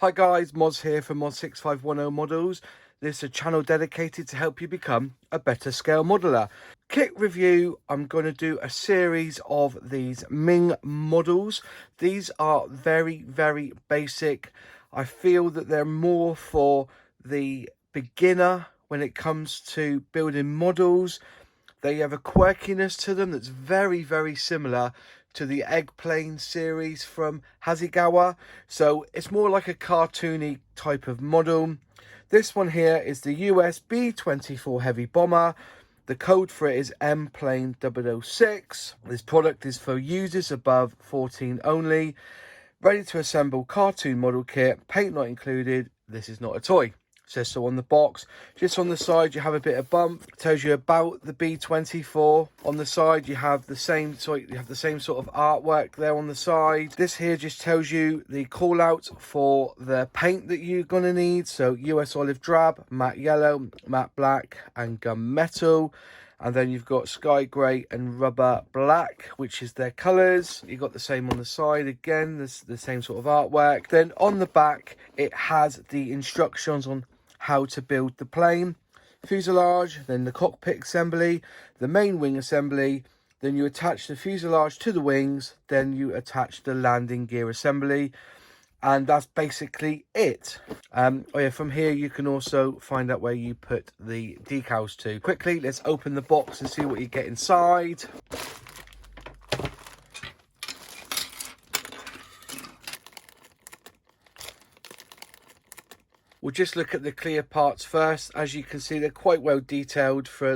Hi guys, Moz here from Mod6510 Models. This is a channel dedicated to help you become a better scale modeler. Kit review, I'm going to do a series of these Meng models. These are very basic. I feel that they're more for the beginner when it comes to building models. They have a quirkiness to them that's very similar to the Eggplane series from Hasegawa. So it's more like a cartoony type of model. This one here is the US B-24 heavy bomber. The code for it is Mplane 006. This product is for users above 14 only. Ready to assemble cartoon model kit, paint not included. This is not a toy. Says so on the box. Just on the side you have a bit of bump. It tells you about the B-24. On the side you have the same sort of artwork there on the side. This here just tells you the call out for the paint that you're gonna need. So US olive drab, matte yellow, matte black, and gunmetal. And then you've got sky grey and rubber black, which is their colours. You've got the same on the side again, the same sort of artwork. Then on the back, it has the instructions on how to build the plane. Fuselage, then the cockpit assembly, the main wing assembly. Then you attach the fuselage to the wings. Then you attach the landing gear assembly. And that's basically it. Oh yeah, from here you can also find out where you put the decals to. Quickly, let's open the box and see what you get inside. We'll just look at the clear parts first. As you can see, they're quite well detailed for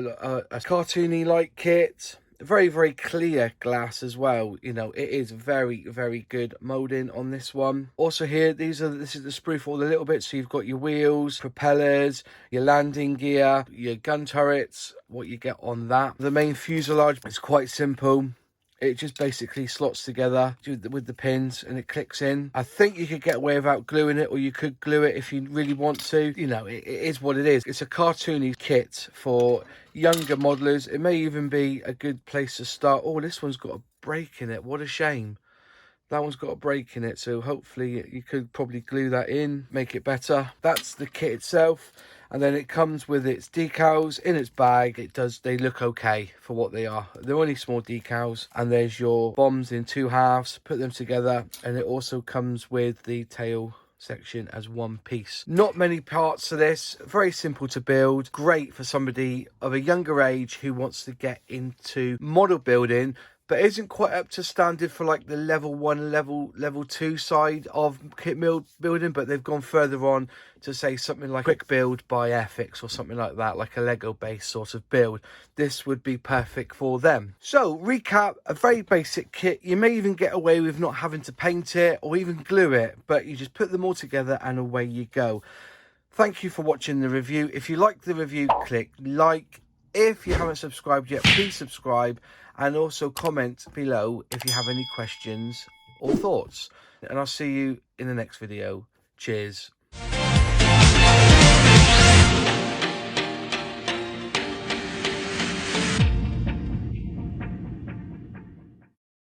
a cartoony-like kit. Very clear glass as well. You know, it is very good molding on this one. Also here, this is the sprue for all the little bits. So you've got your wheels, propellers, your landing gear, your gun turrets, what you get on that. The main fuselage is quite simple. It just basically slots together with the pins and it clicks in. I think you could get away without gluing it, or you could glue it if you really want to. You know, it is what it is. It's a cartoony kit for younger modelers. It may even be a good place to start. Oh, this one's got a break in it. What a shame. That one's got a break in it, so hopefully you could probably glue that in, make it better. That's the kit itself. And then it comes with its decals in its bag. They look okay for what they are. They're only small decals. And there's your bombs in 2 halves. Put them together. And it also comes with the tail section as one piece. Not many parts to this. Very simple to build. Great for somebody of a younger age who wants to get into model building, but isn't quite up to standard for like the level 1, level 2 side of kit building, but they've gone further on to say something like quick build by Airfix or something like that, like a Lego based sort of build. This would be perfect for them. So recap, a very basic kit. You may even get away with not having to paint it or even glue it, but you just put them all together and away you go. Thank you for watching the review. If you like the review, click like. If you haven't subscribed yet, please subscribe, and also comment below if you have any questions or thoughts. And I'll see you in the next video. Cheers.